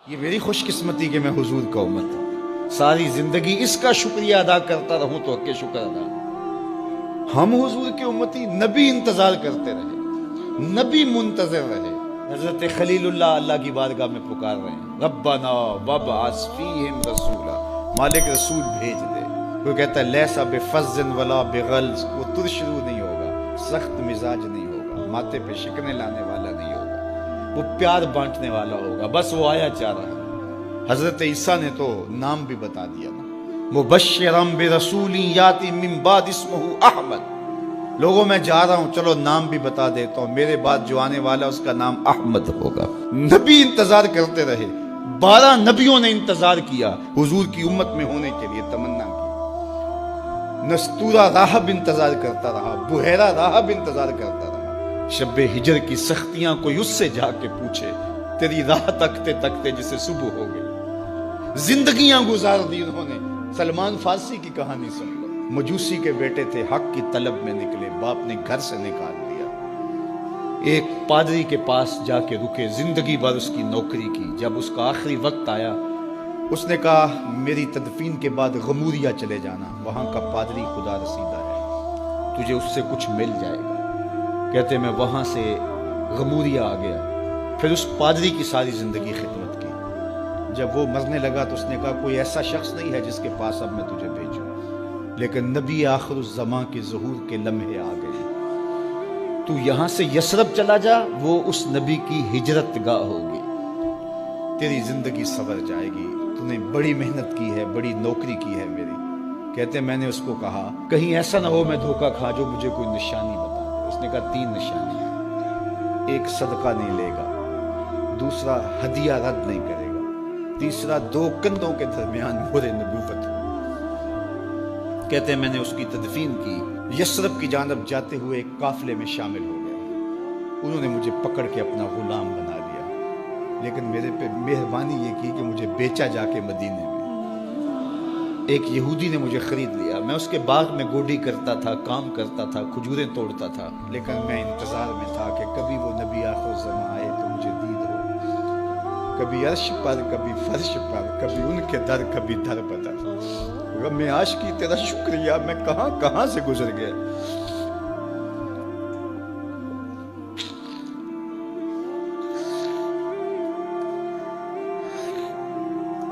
یہ میری خوش قسمتی کہ میں حضور کا امت ہوں، ساری زندگی اس کا شکریہ ادا کرتا رہوں تو کہ شکر ادا۔ ہم حضور کے امتی، نبی انتظار کرتے رہے، نبی منتظر رہے۔ حضرت خلیل اللہ کی بارگاہ میں پکار رہے ہیں، ربنا وابعث فیہم رسولا، مالک رسول بھیج دے۔ وہ کہتا ہے لیسا بفظ ولا بغلظ، وہ ترشرو نہیں ہوگا، سخت مزاج نہیں ہوگا، ماتھے پہ شکنیں لانے والا نہیں ہوگا، وہ پیار بانٹنے والا ہوگا، بس وہ آیا چاہ رہا ہے۔ حضرت عیسیٰ نے تو نام بھی بتا دیا نا، مبشرم برسول یاتی من بعد اسمہ احمد، لوگوں میں جا رہا ہوں، چلو نام بھی بتا دیتا ہوں، میرے بعد جو آنے والا اس کا نام احمد ہوگا۔ نبی انتظار کرتے رہے، 12 نبیوں نے انتظار کیا حضور کی امت میں ہونے کے لیے، تمنا کی۔ نستورہ راہب انتظار کرتا رہا، بحیرہ راہب انتظار کرتا رہا۔ شب ہجر کی سختیاں کوئی اس سے جا کے پوچھے، تیری راہ تکتے تکتے جسے صبح ہو گئی۔ زندگیاں گزار دی انہوں نے۔ سلمان فارسی کی کہانی سن لو، مجوسی کے بیٹے تھے، حق کی طلب میں نکلے، باپ نے گھر سے نکال دیا، ایک پادری کے پاس جا کے رکے، زندگی بھر اس کی نوکری کی۔ جب اس کا آخری وقت آیا، اس نے کہا میری تدفین کے بعد غموریا چلے جانا، وہاں کا پادری خدا رسیدہ ہے، تجھے اس سے کچھ مل جائے گا۔ کہتے میں وہاں سے غموریا آ گیا، پھر اس پادری کی ساری زندگی خدمت کی۔ جب وہ مرنے لگا تو اس نے کہا کوئی ایسا شخص نہیں ہے جس کے پاس اب میں تجھے بھیجوں، لیکن نبی آخر الزمان کے ظہور کے لمحے آ گئے۔ تو یہاں سے یثرب چلا جا، وہ اس نبی کی ہجرت گاہ ہوگی، تیری زندگی سنور جائے گی، تو نے بڑی محنت کی ہے، بڑی نوکری کی ہے میری۔ کہتے میں نے اس کو کہا کہیں ایسا نہ ہو میں دھوکہ کھا جو مجھے کوئی نشانی بتا دے۔ اس نے کہا 3 نشانی، ایک صدقہ نہیں لے گا، دوسرا ہدیہ رد نہیں کرے گا، تیسرا 2 کندھوں کے درمیان مہر نبوت۔ کہتے میں نے اس کی تدفین کی، یثرب کی جانب جاتے ہوئے ایک قافلے میں شامل ہو گیا۔ انہوں نے مجھے پکڑ کے اپنا غلام بنا لیا، لیکن میرے پہ مہربانی یہ کی کہ مجھے بیچا جا کے مدینے میں۔ ایک یہودی نے مجھے خرید لیا، میں اس کے باغ میں گوڈی کرتا تھا، کام کرتا تھا، کھجوریں توڑتا تھا، لیکن میں انتظار میں تھا کہ کبھی وہ نبی آخر الزمان آئے تو مجھے دید ہو، کبھی عرش پر، کبھی فرش پر، کبھی ان کے در، کبھی در بدر۔ غم عاشقی تیرا شکریہ، میں کہاں کہاں سے گزر گیا۔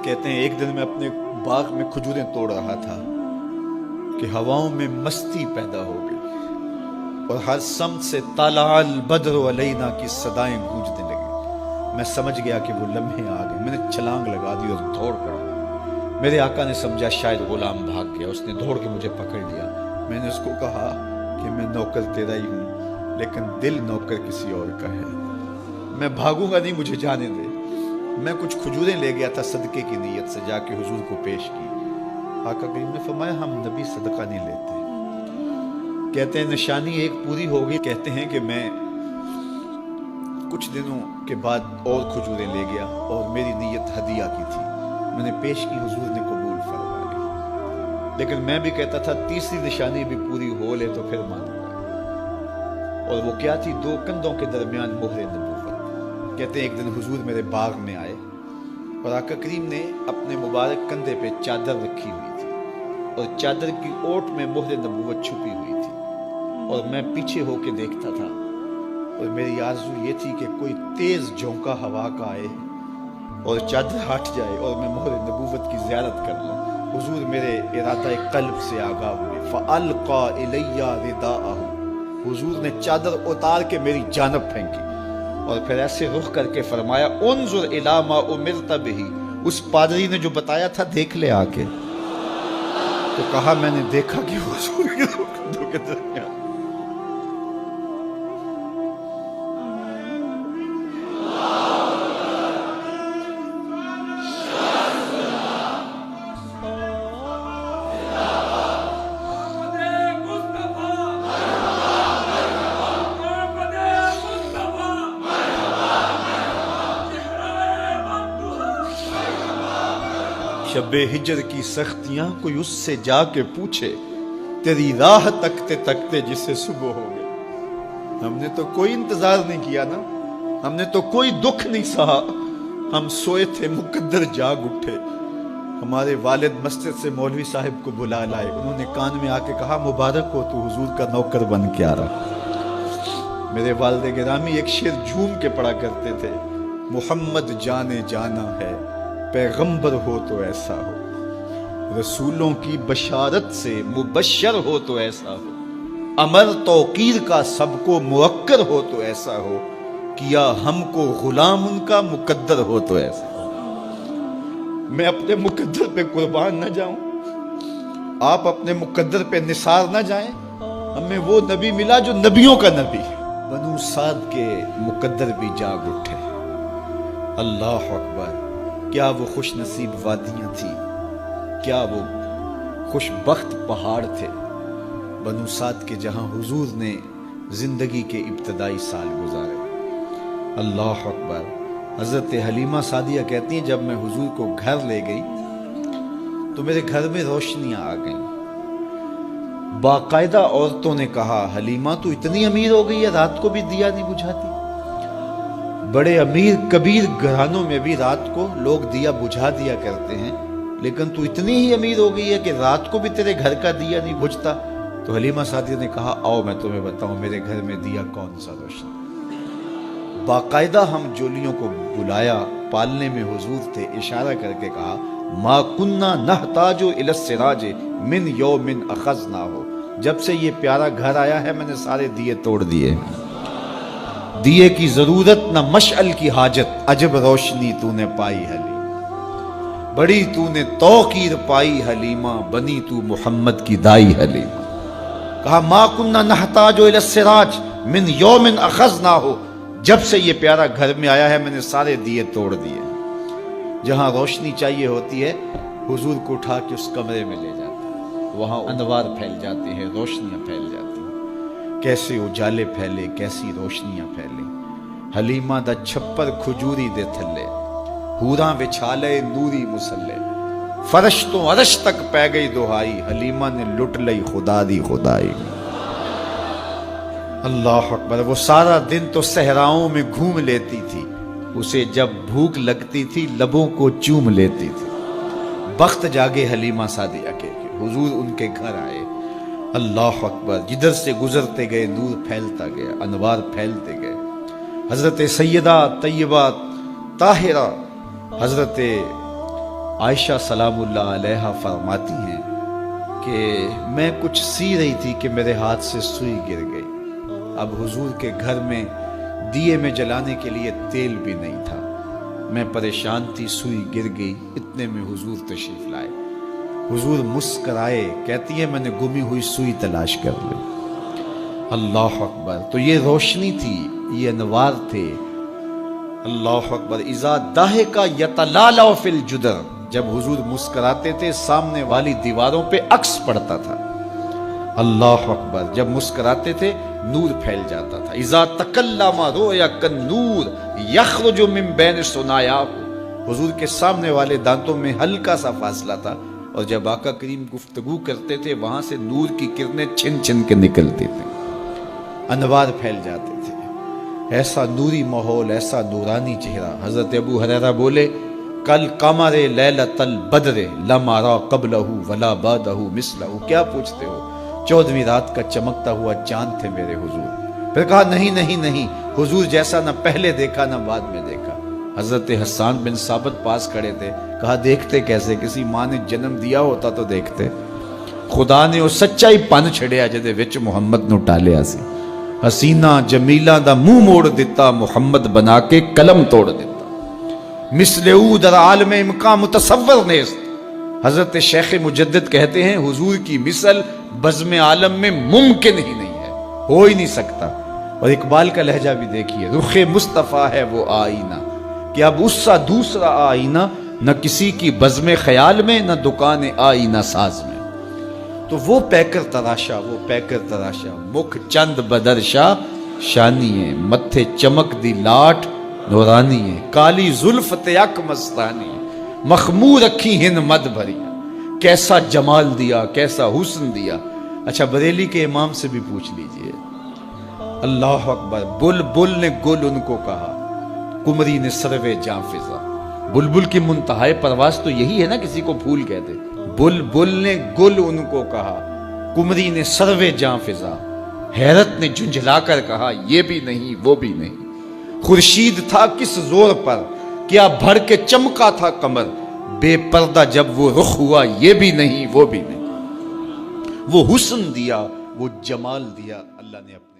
کہتے ہیں ایک دن میں اپنے باغ میں کھجوریں توڑ رہا تھا کہ ہواؤں میں مستی پیدا ہو گئی، اور ہر سمت سے طلع البدر علینا کی صدائیں گونجنے لگی۔ میں سمجھ گیا کہ وہ لمحے آ گئے، میں نے چھلانگ لگا دی اور دوڑ پڑا۔ میرے آقا نے سمجھا شاید غلام بھاگ گیا، اس نے دوڑ کے مجھے پکڑ لیا۔ میں نے اس کو کہا کہ میں نوکر تیرا ہی ہوں، لیکن دل نوکر کسی اور کا ہے، میں بھاگوں گا نہیں، مجھے جانے دے۔ میں کچھ کھجوریں لے گیا تھا صدقے کی نیت سے، جا کے حضور کو پیش کی۔ آقا کریم نے فرمایا ہم نبی صدقہ نہیں لیتے۔ کہتے ہیں نشانی ایک پوری ہو گئی۔ کہتے ہیں کہ میں کچھ دنوں کے بعد اور کھجوریں لے گیا، اور میری نیت ہدیہ کی تھی، میں نے پیش کی، حضور نے قبول فرما لی۔ لیکن میں بھی کہتا تھا تیسری نشانی بھی پوری ہو لے تو پھر مانوں گا، اور وہ کیا تھی؟ 2 کندھوں کے درمیان مہر نبوت۔ کہتے ہیں ایک دن حضور میرے باغ میں آئے، اور آقا کریم نے اپنے مبارک کندھے پہ چادر رکھی ہوئی تھی، اور چادر کی اوٹ میں مہر نبوت چھپی ہوئی تھی، اور میں پیچھے ہو کے دیکھتا تھا، اور میری آرزو یہ تھی کہ کوئی تیز جھونکا ہوا کا آئے اور چادر ہٹ جائے اور میں مہر نبوت کی زیارت کر لوں۔ حضور میرے ارادہ قلب سے آگاہ ہوئے، فَأَلْقَى إِلَيَّ رِدَاءَهُ، حضور نے چادر اتار کے میری جانب پھینکی، اور پھر ایسے رخ کر کے فرمایا انظر الی ما امرت بہ، اس پادری نے جو بتایا تھا دیکھ لے آ کے۔ تو کہا میں نے دیکھا کہ حضور کے 2 کندھوں کے درمیان۔ شب ہجر کی سختیاں کوئی اس سے جا کے پوچھے، تیری راہ تکتے تکتے جسے صبح ہو گئے۔ ہم نے تو کوئی انتظار نہیں کیا نا، ہم نے تو کوئی دکھ نہیں سہا، ہم سوئے تھے مقدر جاگ اٹھے، ہمارے والد مسجد سے مولوی صاحب کو بلا لائے، انہوں نے کان میں آ کے کہا مبارک ہو تو حضور کا نوکر بن کے آ رہا۔ میرے والد گرامی ایک شعر جھوم کے پڑھا کرتے تھے، محمد جانے جانا ہے پیغمبر ہو تو ایسا ہو، رسولوں کی بشارت سے مبشر ہو تو ایسا ہو، امر توقیر کا سب کو موقر ہو تو ایسا ہو، کیا ہم کو غلام ان کا مقدر ہو تو ایسا ہو۔ میں اپنے مقدر پہ قربان نہ جاؤں، آپ اپنے مقدر پہ نثار نہ جائیں، ہمیں وہ نبی ملا جو نبیوں کا نبی ہے۔ بنو سعد کے مقدر بھی جاگ اٹھے، اللہ اکبر، کیا وہ خوش نصیب وادیاں تھیں، کیا وہ خوش بخت پہاڑ تھے بنو سعد کے، جہاں حضور نے زندگی کے ابتدائی سال گزارے۔ اللہ اکبر۔ حضرت حلیمہ سعدیہ کہتی ہیں جب میں حضور کو گھر لے گئی تو میرے گھر میں روشنیاں آ گئیں، باقاعدہ عورتوں نے کہا حلیمہ تو اتنی امیر ہو گئی ہے رات کو بھی دیا نہیں بجھاتی۔ بڑے امیر کبیر گھرانوں میں بھی رات کو لوگ دیا بجھا دیا کرتے ہیں، لیکن تو اتنی ہی امیر ہو گئی ہے کہ رات کو بھی تیرے گھر کا دیا نہیں بجھتا۔ تو حلیمہ سعدیہ نے کہا آؤ میں تمہیں بتاؤں میرے گھر میں دیا کون سا روشن۔ باقاعدہ ہم جولیوں کو بلایا، پالنے میں حضور تھے، اشارہ کر کے کہا ما کننا نحتاج الی السراج من یوم اخذناہ، جب سے یہ پیارا گھر آیا ہے میں نے سارے دیے توڑ دیے، دیے کی ضرورت نہ مشعل کی حاجت، عجب روشنی تو نے پائی حلیمہ، بڑی تو نے توقیر پائی حلیمہ، بنی تو محمد کی دائی حلیمہ۔ کہا ما کننا نحتاج الی السراج من یوم اخذناہ، جب سے یہ پیارا گھر میں آیا ہے میں نے سارے دیے توڑ دیے۔ جہاں روشنی چاہیے ہوتی ہے حضور کو اٹھا کے اس کمرے میں لے جاتے ہیں، وہاں انوار پھیل جاتے ہیں، روشنیاں پھیل جاتی ہیں، کیسے اجالے پھیلے، کیسی روشنیاں پھیلے۔ حلیمہ دا چھپر کھجوری دے تھلے، حوراں وچھالے نوری مسلے، فرش تو عرش تک پہ گئی دہائی، حلیمہ نے لٹ لئی خدا دی خدائی۔ اللہ اکبر۔ وہ سارا دن تو صحراؤں میں گھوم لیتی تھی، اسے جب بھوک لگتی تھی لبوں کو چوم لیتی تھی۔ بخت جاگے حلیمہ سعدیہ کے حضور ان کے گھر آئے، اللہ اکبر، جدھر سے گزرتے گئے نور پھیلتا گیا، انوار پھیلتے گئے۔ حضرت سیدہ طیبہ طاہرہ حضرت عائشہ سلام اللہ علیہا فرماتی ہیں کہ میں کچھ سی رہی تھی کہ میرے ہاتھ سے سوئی گر گئی۔ اب حضور کے گھر میں دیے میں جلانے کے لیے تیل بھی نہیں تھا، میں پریشان تھی، سوئی گر گئی، اتنے میں حضور تشریف لائے۔ حضور مسکرائے، کہتی ہے میں نے گمی ہوئی سوئی تلاش کر لی۔ اللہ اکبر۔ تو یہ روشنی تھی، یہ انوار تھے۔ اللہ اکبر۔ اذا ضحک یتلالع فی الجدر، جب حضور مسکراتے تھے سامنے والی دیواروں پہ عکس پڑتا تھا۔ اللہ اکبر۔ جب مسکراتے تھے نور پھیل جاتا تھا۔ اذا تکلم رؤیا کالنور یخرج من بین ثنایاہ، حضور کے سامنے والے دانتوں میں ہلکا سا فاصلہ تھا، اور جب آقا کریم گفتگو کرتے تھے وہاں سے نور کی کرنیں چھن چھن کے نکلتی تھیں، انوار پھیل جاتے تھے۔ ایسا نوری ماحول، ایسا نورانی چہرہ۔ حضرت ابو ہریرہ بولے کل قمر لیلۃ البدر لم ارى قبلہ ولا بعدہ مثلہ، کیا پوچھتے ہو، 14ویں رات کا چمکتا ہوا چاند تھے میرے حضور۔ پھر کہا نہیں نہیں نہیں، حضور جیسا نہ پہلے دیکھا نہ بعد میں دیکھا۔ حضرت حسان بن ثابت پاس کھڑے تھے، کہا دیکھتے کیسے، کسی ماں نے جنم دیا ہوتا تو دیکھتے۔ خدا نے وہ سچائی پن چھڑیا جدے وچ محمد نو ٹالیا سی، حسینہ جمیلہ دا منہ موڑ دیتا، محمد بنا کے قلم توڑ دیتا۔ مثل او در عالم امکان متصور نیست، حضرت شیخ مجدد کہتے ہیں حضور کی مثل بزم عالم میں ممکن ہی نہیں ہے، ہو ہی نہیں سکتا۔ اور اقبال کا لہجہ بھی دیکھیے، رخ مصطفیٰ ہے وہ آئینہ کہ اب اس سا دوسرا آئینہ، نہ کسی کی بزم خیال میں نہ دکان آئینہ ساز میں۔ تو وہ پیکر تراشا، وہ پیکر تراشا، مکھ چند بدرشا شانی ہے، متھے چمک دی لاٹ نورانی ہے، کالی زلف تیک مستانی ہے، مخمور رکھی ہن مد بھری، کیسا جمال دیا، کیسا حسن دیا۔ اچھا بریلی کے امام سے بھی پوچھ لیجئے، اللہ اکبر، بل بل نے گل ان کو کہا، کمری نے سروے جاں فضا، بلبل کی منتہائے پرواز تو یہی ہے نا، کسی کو پھول کہتے. بلبل نے گل ان کو کہا، کمری نے سروے جاں فضا، حیرت نے جھنجھلا کر کہا یہ بھی نہیں وہ بھی نہیں. خورشید تھا کس زور پر، کیا بھر کے چمکا تھا قمر، بے پردہ جب وہ رخ ہوا یہ بھی نہیں وہ بھی نہیں. وہ حسن دیا، وہ جمال دیا اللہ نے اپنے